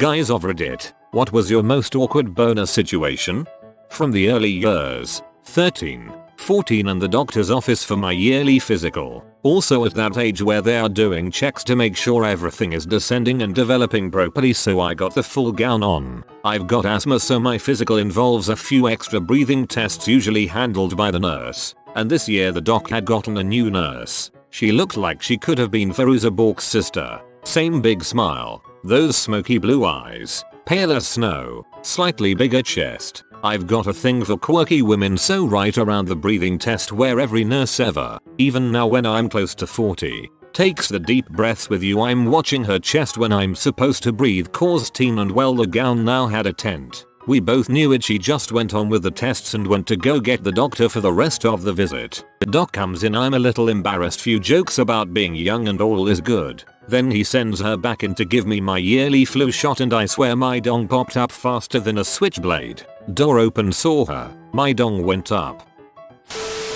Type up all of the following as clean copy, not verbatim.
Guys of Reddit, what was your most awkward boner situation? From the early years, 13, 14 and the doctor's office for my yearly physical. Also at that age where they are doing checks to make sure everything is descending and developing properly, so I got the full gown on. I've got asthma, so my physical involves a few extra breathing tests usually handled by the nurse. And this year the doc had gotten a new nurse. She looked like she could have been Fairuza Balk's sister. Same big smile, those smoky blue eyes, pale as snow, slightly bigger chest. I've got a thing for quirky women, so right around the breathing test where every nurse ever, even now when I'm close to 40, takes the deep breaths with you, I'm watching her chest when I'm supposed to breathe cause teen, and well, the gown now had a tent. We both knew it. She just went on with the tests and went to go get the doctor for the rest of the visit. The doc comes in, I'm a little embarrassed, few jokes about being young and all is good. Then he sends her back in to give me my yearly flu shot, and I swear my dong popped up faster than a switchblade. Door open, saw her, my dong went up.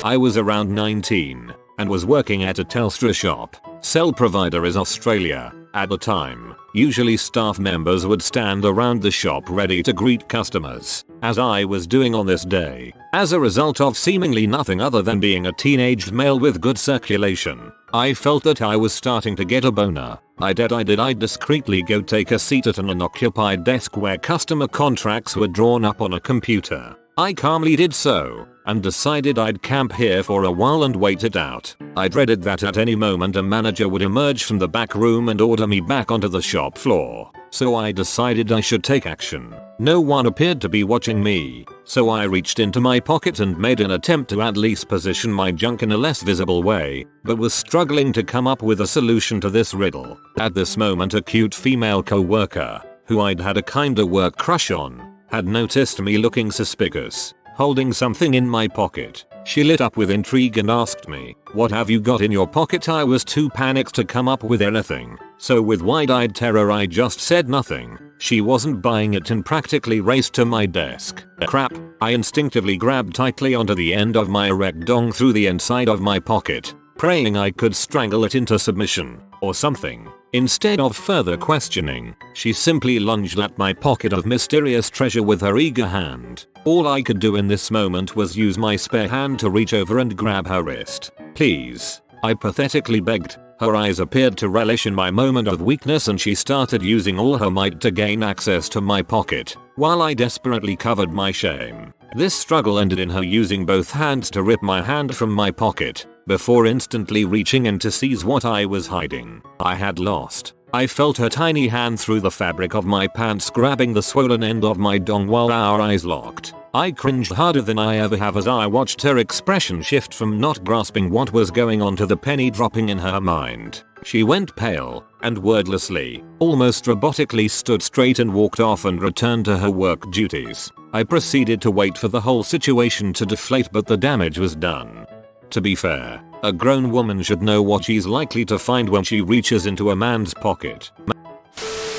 I was around 19 and was working at a Telstra shop. Cell provider is Australia. At the time, usually staff members would stand around the shop ready to greet customers, as I was doing on this day. As a result of seemingly nothing other than being a teenaged male with good circulation, I felt that I was starting to get a boner. I did. I'd discreetly go take a seat at an unoccupied desk where customer contracts were drawn up on a computer. I calmly did so, and decided I'd camp here for a while and wait it out. I dreaded that at any moment a manager would emerge from the back room and order me back onto the shop floor. So I decided I should take action. No one appeared to be watching me, so I reached into my pocket and made an attempt to at least position my junk in a less visible way, but was struggling to come up with a solution to this riddle. At this moment a cute female co-worker, who I'd had a kinda work crush on, had noticed me looking suspicious, holding something in my pocket. She lit up with intrigue and asked me, "What have you got in your pocket?" I was too panicked to come up with anything, so with wide-eyed terror I just said nothing. She wasn't buying it and practically raced to my desk. Crap, I instinctively grabbed tightly onto the end of my erect dong through the inside of my pocket, praying I could strangle it into submission, or something. Instead of further questioning, she simply lunged at my pocket of mysterious treasure with her eager hand. All I could do in this moment was use my spare hand to reach over and grab her wrist. "Please," I pathetically begged. Her eyes appeared to relish in my moment of weakness, and she started using all her might to gain access to my pocket, while I desperately covered my shame. This struggle ended in her using both hands to rip my hand from my pocket, before instantly reaching in to seize what I was hiding. I had lost. I felt her tiny hand through the fabric of my pants grabbing the swollen end of my dong while our eyes locked. I cringed harder than I ever have as I watched her expression shift from not grasping what was going on to the penny dropping in her mind. She went pale, and wordlessly, almost robotically stood straight and walked off and returned to her work duties. I proceeded to wait for the whole situation to deflate, but the damage was done. To be fair, a grown woman should know what she's likely to find when she reaches into a man's pocket.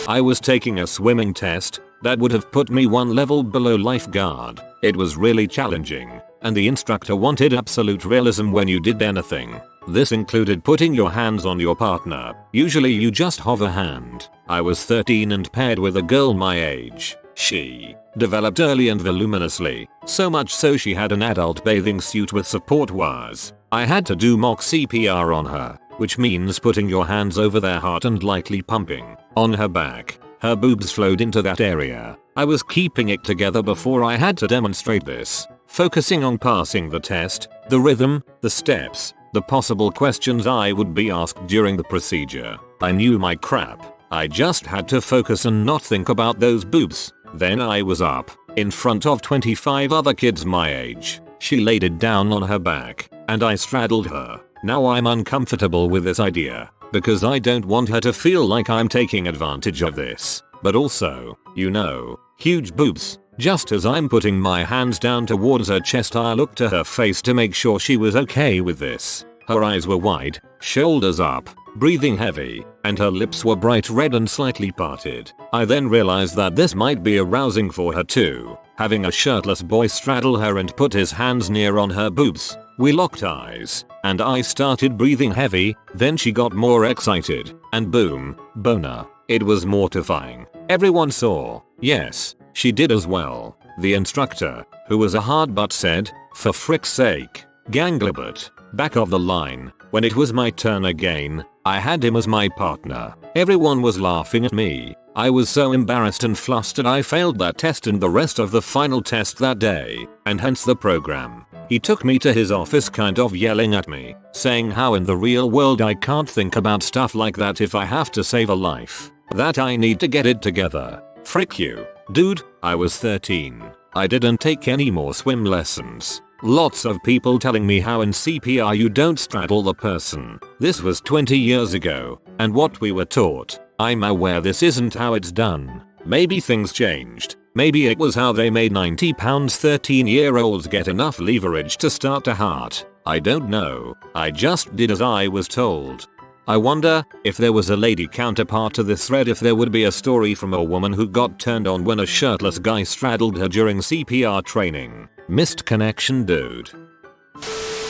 I was taking a swimming test that would have put me one level below lifeguard. It was really challenging, and the instructor wanted absolute realism when you did anything. This included putting your hands on your partner. Usually you just hover hand. I was 13 and paired with a girl my age. She developed early and voluminously, so much so she had an adult bathing suit with support wires. I had to do mock CPR on her, which means putting your hands over their heart and lightly pumping on her back. Her boobs flowed into that area. I was keeping it together before I had to demonstrate this, focusing on passing the test, the rhythm, the steps, the possible questions I would be asked during the procedure. I knew my crap. I just had to focus and not think about those boobs. Then I was up, in front of 25 other kids my age. She laid it down on her back, and I straddled her. Now I'm uncomfortable with this idea, because I don't want her to feel like I'm taking advantage of this. But also, you know, huge boobs. Just as I'm putting my hands down towards her chest, I looked to her face to make sure she was okay with this. Her eyes were wide, shoulders up, breathing heavy, and her lips were bright red and slightly parted. I then realized that this might be arousing for her too. Having a shirtless boy straddle her and put his hands near on her boobs, we locked eyes, and I started breathing heavy. Then she got more excited, and boom, boner. It was mortifying. Everyone saw. Yes, she did as well. The instructor, who was a hard butt, said, "For frick's sake, Ganglebert, back of the line." When it was my turn again, I had him as my partner. Everyone was laughing at me. I was so embarrassed and flustered I failed that test and the rest of the final test that day, and hence the program. He took me to his office kind of yelling at me, saying how in the real world I can't think about stuff like that if I have to save a life. That I need to get it together. Frick you. Dude, I was 13. I didn't take any more swim lessons. Lots of people telling me how in CPR you don't straddle the person. This was 20 years ago, and what we were taught. I'm aware this isn't how it's done. Maybe things changed. Maybe it was how they made 90 pounds 13-year-olds get enough leverage to start a heart. I don't know. I just did as I was told. I wonder if there was a lady counterpart to this thread, if there would be a story from a woman who got turned on when a shirtless guy straddled her during CPR training. Missed connection, dude.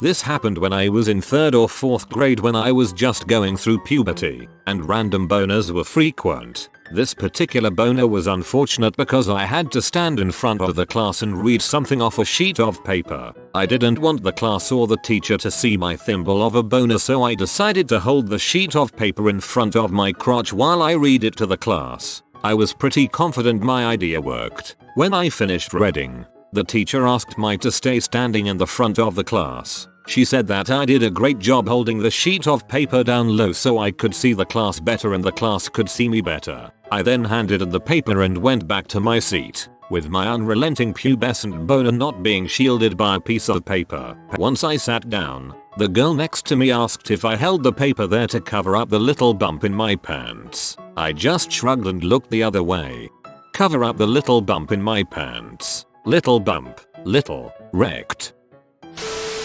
This happened when I was in 3rd or 4th grade when I was just going through puberty, and random boners were frequent. This particular boner was unfortunate because I had to stand in front of the class and read something off a sheet of paper. I didn't want the class or the teacher to see my thimble of a boner, so I decided to hold the sheet of paper in front of my crotch while I read it to the class. I was pretty confident my idea worked. When I finished reading, the teacher asked me to stay standing in the front of the class. She said that I did a great job holding the sheet of paper down low so I could see the class better and the class could see me better. I then handed her the paper and went back to my seat, with my unrelenting pubescent boner not being shielded by a piece of paper. Once I sat down, the girl next to me asked if I held the paper there to cover up the little bump in my pants. I just shrugged and looked the other way. Cover up the little bump in my pants. Little bump. Little. Wrecked.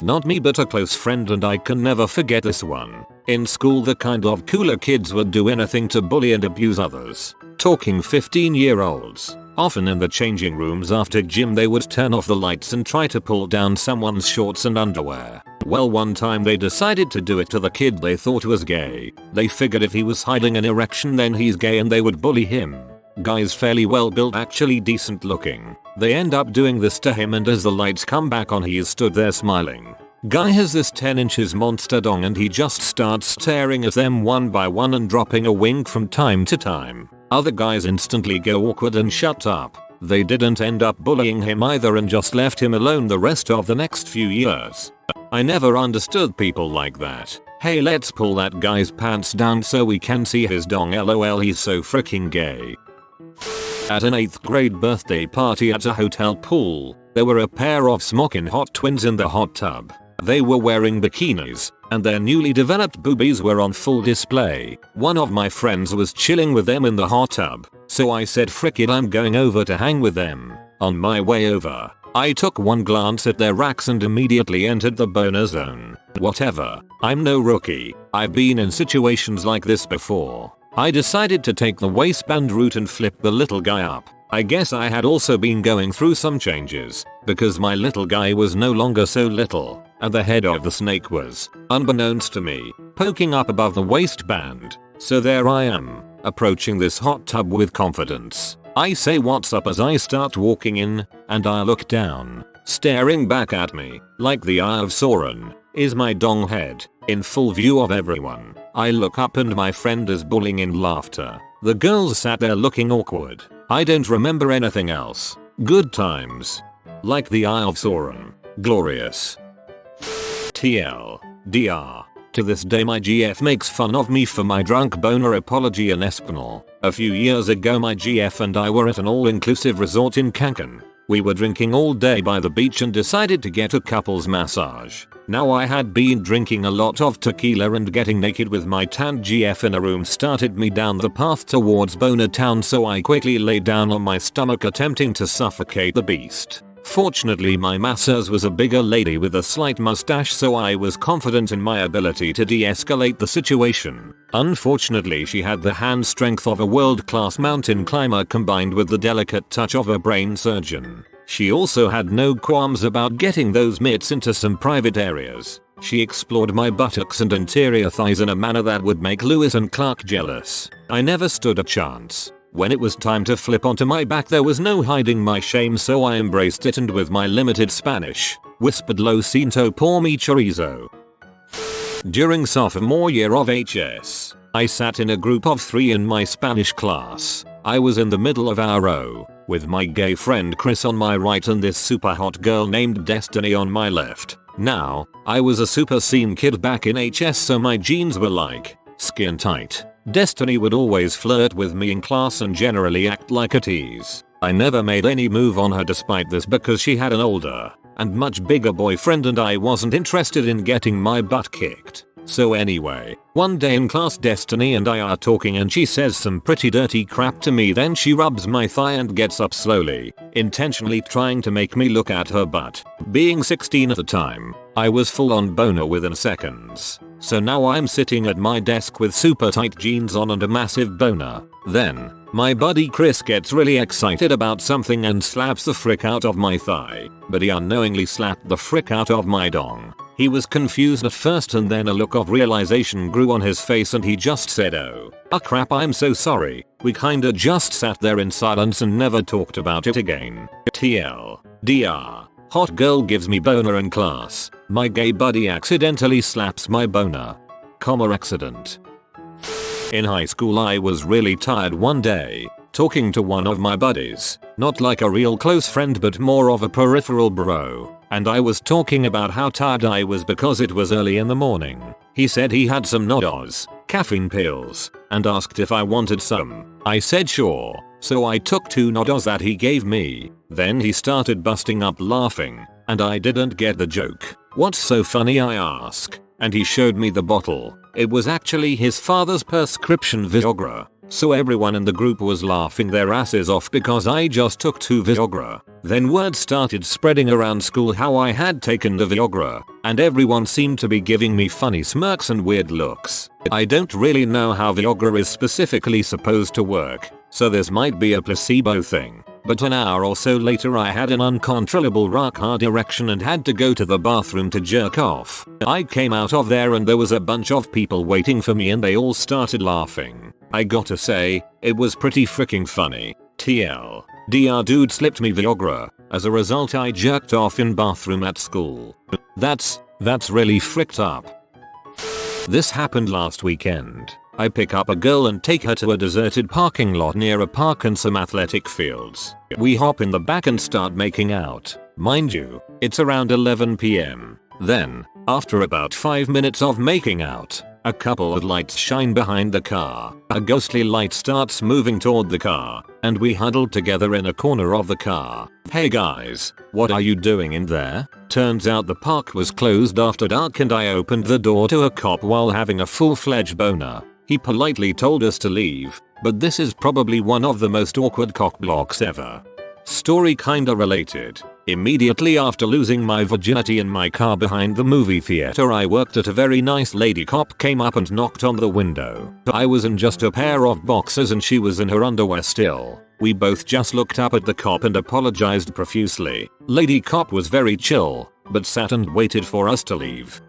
Not me, but a close friend, and I can never forget this one. In school, the kind of cooler kids would do anything to bully and abuse others. Talking 15-year-olds. Often in the changing rooms after gym they would turn off the lights and try to pull down someone's shorts and underwear. Well, one time they decided to do it to the kid they thought was gay. They figured if he was hiding an erection then he's gay and they would bully him. Guy's fairly well built, actually decent looking. They end up doing this to him, and as the lights come back on he is stood there smiling. Guy has this 10 inches monster dong and he just starts staring at them one by one and dropping a wink from time to time. Other guys instantly go awkward and shut up. They didn't end up bullying him either and just left him alone the rest of the next few years. I never understood people like that. Hey, let's pull that guy's pants down so we can see his dong, lol, he's so freaking gay. At an 8th grade birthday party at a hotel pool, there were a pair of smocking hot twins in the hot tub. They were wearing bikinis, and their newly developed boobies were on full display. One of my friends was chilling with them in the hot tub, so I said, frick it, I'm going over to hang with them. On my way over, I took one glance at their racks and immediately entered the boner zone. Whatever, I'm no rookie. I've been in situations like this before. I decided to take the waistband route and flip the little guy up. I guess I had also been going through some changes, because my little guy was no longer so little, and the head of the snake was, unbeknownst to me, poking up above the waistband. So there I am, approaching this hot tub with confidence. I say what's up as I start walking in, and I look down. Staring back at me, like the Eye of Sauron, is my dong head, in full view of everyone. I look up and my friend is bawling in laughter. The girls sat there looking awkward. I don't remember anything else. Good times. Like the Eye of Sauron. Glorious. TL.DR. To this day my GF makes fun of me for my drunk boner apology in Espinal. A few years ago my GF and I were at an all-inclusive resort in Cancun. We were drinking all day by the beach and decided to get a couples massage. Now I had been drinking a lot of tequila and getting naked with my tanned GF in a room started me down the path towards Boner Town, so I quickly lay down on my stomach attempting to suffocate the beast. Fortunately my masseuse was a bigger lady with a slight mustache, so I was confident in my ability to de-escalate the situation. Unfortunately she had the hand strength of a world-class mountain climber combined with the delicate touch of a brain surgeon. She also had no qualms about getting those mitts into some private areas. She explored my buttocks and interior thighs in a manner that would make Lewis and Clark jealous. I never stood a chance. When it was time to flip onto my back, there was no hiding my shame, so I embraced it and with my limited Spanish, whispered "Lo siento por mi chorizo." During sophomore year of HS, I sat in a group of 3 in my Spanish class. I was in the middle of our row, with my gay friend Chris on my right and this super hot girl named Destiny on my left. Now, I was a super scene kid back in HS, so my jeans were like skin tight. Destiny would always flirt with me in class and generally act like a tease. I never made any move on her despite this because she had an older and much bigger boyfriend and I wasn't interested in getting my butt kicked. So anyway, one day in class Destiny and I are talking and she says some pretty dirty crap to me, then she rubs my thigh and gets up slowly, intentionally trying to make me look at her butt. Being 16 at the time, I was full on boner within seconds. So now I'm sitting at my desk with super tight jeans on and a massive boner. Then, my buddy Chris gets really excited about something and slaps the frick out of my thigh, but he unknowingly slapped the frick out of my dong. He was confused at first and then a look of realization grew on his face and he just said, "Oh, crap, I'm so sorry." We kinda just sat there in silence and never talked about it again. TLDR. Hot girl gives me boner in class. My gay buddy accidentally slaps my boner. Accident. In high school I was really tired one day, talking to one of my buddies, not like a real close friend but more of a peripheral bro, and I was talking about how tired I was because it was early in the morning. He said he had some Nodos, caffeine pills, and asked if I wanted some. I said sure, so I took 2 Nodos that he gave me. Then he started busting up laughing, and I didn't get the joke. "What's so funny?" I ask, and he showed me the bottle. It was actually his father's prescription Viagra. So everyone in the group was laughing their asses off because I just took 2 Viagra. Then word started spreading around school how I had taken the Viagra, and everyone seemed to be giving me funny smirks and weird looks. I don't really know how Viagra is specifically supposed to work, so this might be a placebo thing. But an hour or so later I had an uncontrollable rock hard erection and had to go to the bathroom to jerk off. I came out of there and there was a bunch of people waiting for me and they all started laughing. I gotta say, it was pretty freaking funny. TLDR, dude slipped me Viagra. As a result I jerked off in bathroom at school. That's really fricked up. This happened last weekend. I pick up a girl and take her to a deserted parking lot near a park and some athletic fields. We hop in the back and start making out. Mind you, it's around 11 PM. Then, after about 5 minutes of making out, a couple of lights shine behind the car. A ghostly light starts moving toward the car, and we huddled together in a corner of the car. "Hey guys, what are you doing in there?" Turns out the park was closed after dark and I opened the door to a cop while having a full-fledged boner. He politely told us to leave, but this is probably one of the most awkward cock blocks ever. Story kinda related. Immediately after losing my virginity in my car behind the movie theater I worked at, a very nice lady cop came up and knocked on the window. I was in just a pair of boxers and she was in her underwear still. We both just looked up at the cop and apologized profusely. Lady cop was very chill, but sat and waited for us to leave.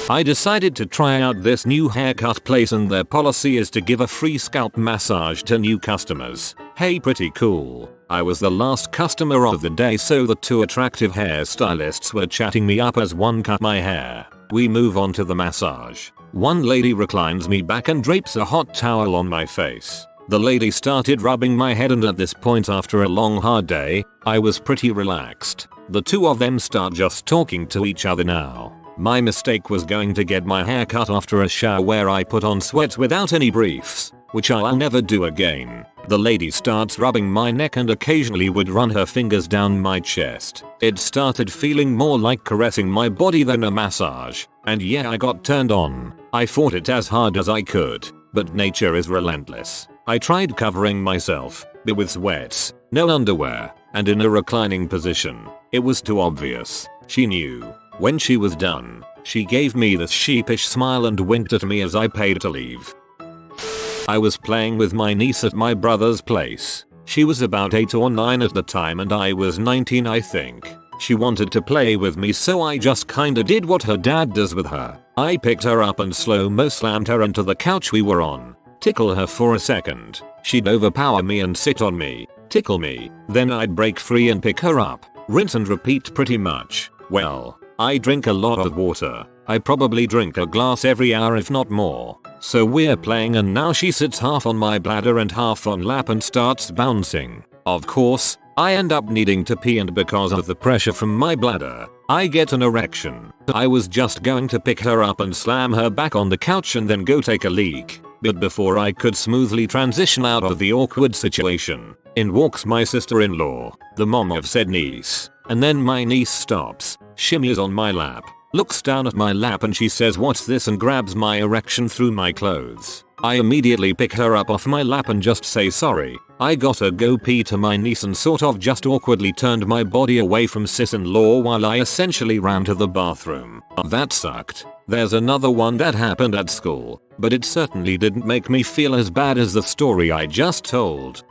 I decided to try out this new haircut place and their policy is to give a free scalp massage to new customers. Hey, pretty cool. I was the last customer of the day, so the 2 attractive hairstylists were chatting me up as one cut my hair. We move on to the massage. One lady reclines me back and drapes a hot towel on my face. The lady started rubbing my head and at this point, after a long hard day, I was pretty relaxed. The 2 of them start just talking to each other now. My mistake was going to get my hair cut after a shower where I put on sweats without any briefs, which I'll never do again. The lady starts rubbing my neck and occasionally would run her fingers down my chest. It started feeling more like caressing my body than a massage, and yeah, I got turned on. I fought it as hard as I could, but nature is relentless. I tried covering myself, but with sweats, no underwear, and in a reclining position. It was too obvious. She knew. When she was done, she gave me this sheepish smile and winked at me as I paid to leave. I was playing with my niece at my brother's place. She was about 8 or 9 at the time and I was 19, I think. She wanted to play with me, so I just kinda did what her dad does with her. I picked her up and slow-mo slammed her into the couch we were on. Tickle her for a second. She'd overpower me and sit on me. Tickle me. Then I'd break free and pick her up. Rinse and repeat pretty much. Well, I drink a lot of water. I probably drink a glass every hour if not more. So we're playing and now she sits half on my bladder and half on lap and starts bouncing. Of course, I end up needing to pee, and because of the pressure from my bladder, I get an erection. I was just going to pick her up and slam her back on the couch and then go take a leak. But before I could smoothly transition out of the awkward situation, in walks my sister-in-law, the mom of said niece, and then my niece stops, shimmies on my lap, looks down at my lap and she says, "What's this?" and grabs my erection through my clothes. I immediately pick her up off my lap and just say sorry. I gotta go pee to my niece and sort of just awkwardly turned my body away from sis-in-law while I essentially ran to the bathroom. That sucked. There's another one that happened at school, but it certainly didn't make me feel as bad as the story I just told.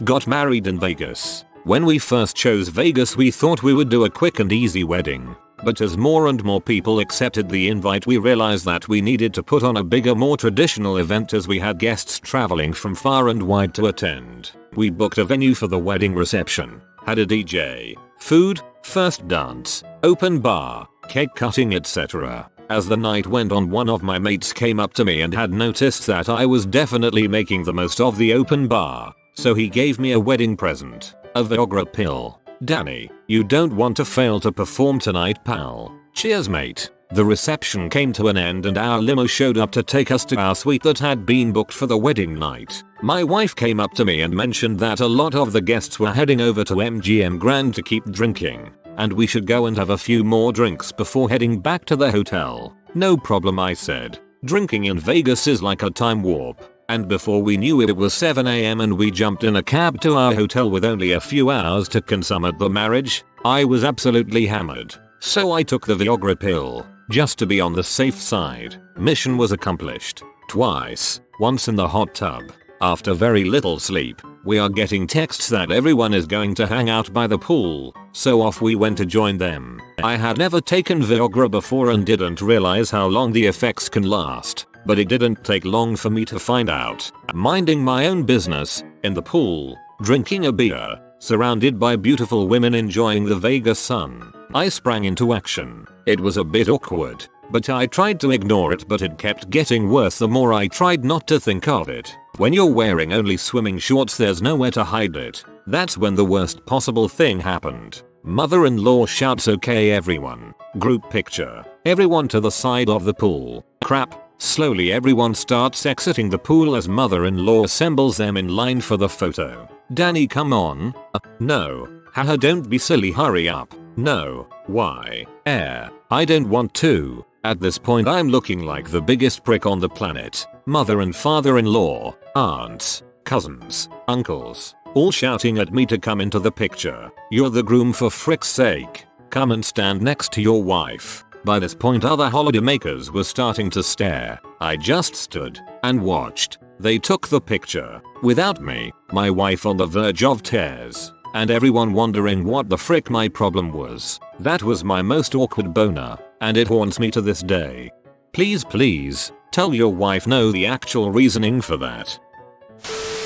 Got married in Vegas. When we first chose Vegas, we thought we would do a quick and easy wedding. But as more and more people accepted the invite, we realized that we needed to put on a bigger, more traditional event as we had guests traveling from far and wide to attend. We booked a venue for the wedding reception, had a DJ, food, first dance, open bar, cake cutting, etc. As the night went on, one of my mates came up to me and had noticed that I was definitely making the most of the open bar, so he gave me a wedding present, a B0ner pill. "Danny, you don't want to fail to perform tonight, pal. Cheers, mate." The reception came to an end and our limo showed up to take us to our suite that had been booked for the wedding night. My wife came up to me and mentioned that a lot of the guests were heading over to MGM Grand to keep drinking, and we should go and have a few more drinks before heading back to the hotel. "No problem," I said. Drinking in Vegas is like a time warp. And before we knew it was 7 AM and we jumped in a cab to our hotel with only a few hours to consummate the marriage. I was absolutely hammered, so I took the B0ner pill, just to be on the safe side. Mission was accomplished. Twice, once in the hot tub. After very little sleep, we are getting texts that everyone is going to hang out by the pool, so off we went to join them. I had never taken B0ner before and didn't realize how long the effects can last. But it didn't take long for me to find out. Minding my own business, in the pool, drinking a beer, surrounded by beautiful women enjoying the Vegas sun, I sprang into action. It was a bit awkward, but I tried to ignore it, but it kept getting worse the more I tried not to think of it. When you're wearing only swimming shorts, there's nowhere to hide it. That's when the worst possible thing happened. Mother-in-law shouts, "Okay everyone, group picture." Everyone to the side of the pool. Crap. Slowly everyone starts exiting the pool as mother-in-law assembles them in line for the photo. "Danny, come on." No. Haha, don't be silly, hurry up. No. Why? I don't want to. At this point I'm looking like the biggest prick on the planet. Mother and father-in-law, aunts, cousins, uncles, all shouting at me to come into the picture. "You're the groom, for frick's sake. Come and stand next to your wife." By this point other holidaymakers were starting to stare. I just stood and watched. They took the picture without me, my wife on the verge of tears, and everyone wondering what the frick my problem was. That was my most awkward boner, and it haunts me to this day. Please tell your wife no the actual reasoning for that.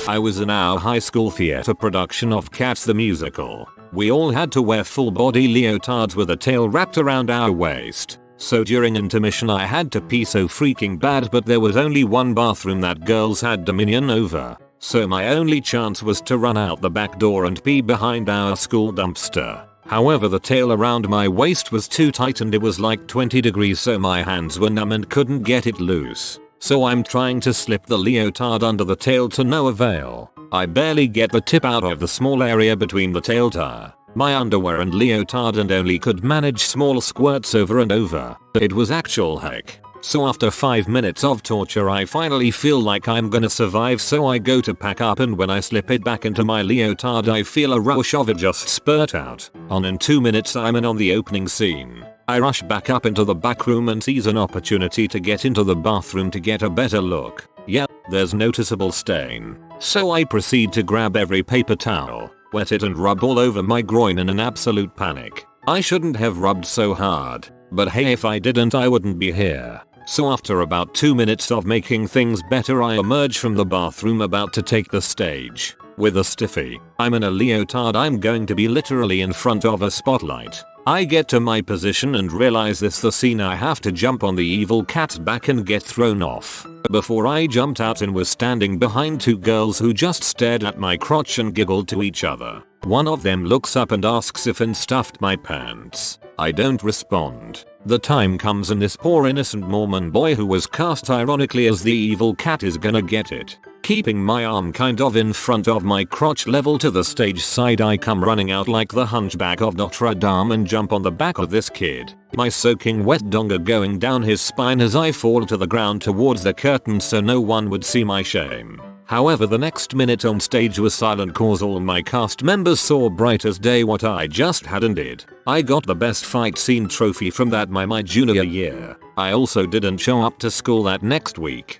I was in our high school theater production of Cats the Musical. We all had to wear full body leotards with a tail wrapped around our waist. So during intermission I had to pee so freaking bad, but there was only one bathroom that girls had dominion over. So my only chance was to run out the back door and pee behind our school dumpster. However, the tail around my waist was too tight and it was like 20 degrees, so my hands were numb and couldn't get it loose. So I'm trying to slip the leotard under the tail to no avail. I barely get the tip out of the small area between the tail tire, my underwear and leotard, and only could manage small squirts over and over. It was actual heck. So after 5 minutes of torture I finally feel like I'm gonna survive, so I go to pack up, and when I slip it back into my leotard I feel a rush of it just spurt out. In 2 minutes I'm in on the opening scene. I rush back up into the back room and seize an opportunity to get into the bathroom to get a better look. Yep, there's noticeable stain. So I proceed to grab every paper towel, wet it and rub all over my groin in an absolute panic. I shouldn't have rubbed so hard, but hey, if I didn't I wouldn't be here. So after about 2 minutes of making things better, I emerge from the bathroom about to take the stage. With a stiffy, I'm in a leotard, I'm going to be literally in front of a spotlight. I get to my position and realize this the scene I have to jump on the evil cat's back and get thrown off. Before I jumped out and was standing behind two girls who just stared at my crotch and giggled to each other. One of them looks up and asks if I stuffed my pants. I don't respond. The time comes and this poor innocent Mormon boy who was cast ironically as the evil cat is gonna get it. Keeping my arm kind of in front of my crotch level to the stage side, I come running out like the hunchback of Notre Dame and jump on the back of this kid. My soaking wet donga going down his spine as I fall to the ground towards the curtain so no one would see my shame. However, the next minute on stage was silent cause all my cast members saw bright as day what I just had and did. I got the best fight scene trophy from that my junior year. I also didn't show up to school that next week.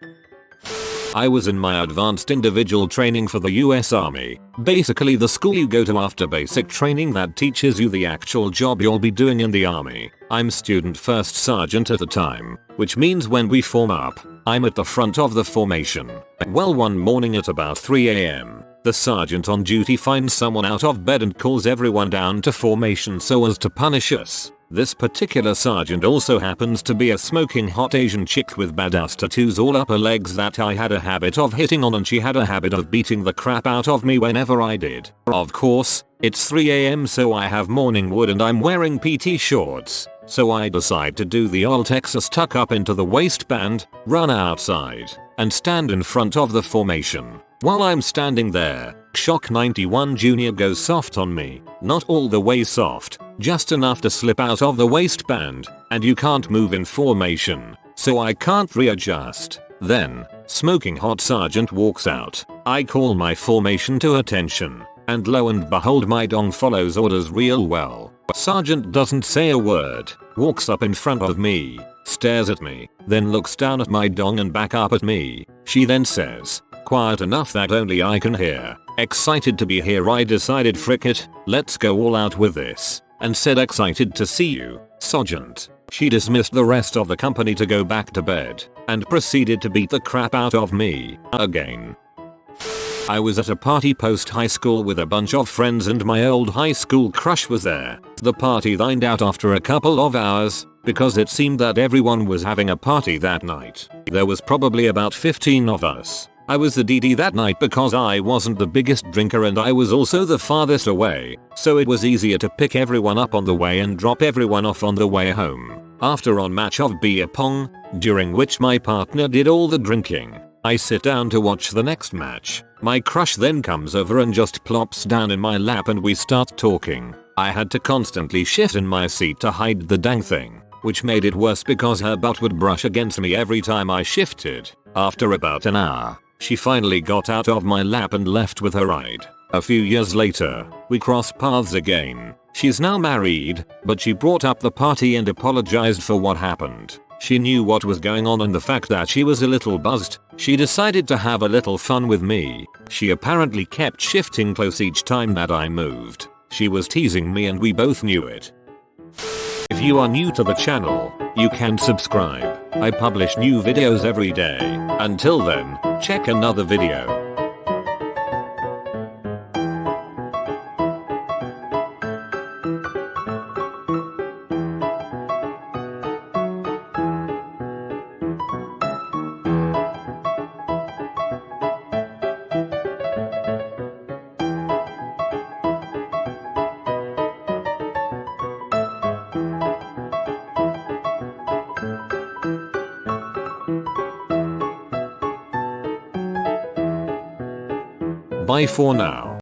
I was in my advanced individual training for the US Army, basically the school you go to after basic training that teaches you the actual job you'll be doing in the army. I'm student first sergeant at the time, which means when we form up, I'm at the front of the formation. Well, one morning at about 3 AM, the sergeant on duty finds someone out of bed and calls everyone down to formation so as to punish us. This particular sergeant also happens to be a smoking hot Asian chick with badass tattoos all up her legs that I had a habit of hitting on, and she had a habit of beating the crap out of me whenever I did. Of course, it's 3 AM so I have morning wood and I'm wearing PT shorts. So I decide to do the old Texas tuck up into the waistband, run outside, and stand in front of the formation. While I'm standing there, Shock 91 Jr. goes soft on me. Not all the way soft, just enough to slip out of the waistband, and you can't move in formation, so I can't readjust. Then, smoking hot sergeant walks out. I call my formation to attention, and lo and behold my dong follows orders real well. Sergeant doesn't say a word, walks up in front of me, stares at me, then looks down at my dong and back up at me. She then says, quiet enough that only I can hear, excited to be here, I decided frick it, let's go all out with this, and said excited to see you, Sergeant. She dismissed the rest of the company to go back to bed, and proceeded to beat the crap out of me, again. I was at a party post high school with a bunch of friends and my old high school crush was there. The party lined out after a couple of hours, because it seemed that everyone was having a party that night. There was probably about 15 of us. I was the DD that night because I wasn't the biggest drinker and I was also the farthest away, so it was easier to pick everyone up on the way and drop everyone off on the way home. After a match of beer pong, during which my partner did all the drinking, I sit down to watch the next match. My crush then comes over and just plops down in my lap and we start talking. I had to constantly shift in my seat to hide the dang thing, which made it worse because her butt would brush against me every time I shifted. After about an hour, she finally got out of my lap and left with her ride. A few years later, we cross paths again. She's now married, but she brought up the party and apologized for what happened. She knew what was going on and the fact that she was a little buzzed. She decided to have a little fun with me. She apparently kept shifting close each time that I moved. She was teasing me and we both knew it. If you are new to the channel, you can subscribe. I publish new videos every day. Until then, check another video. Bye for now.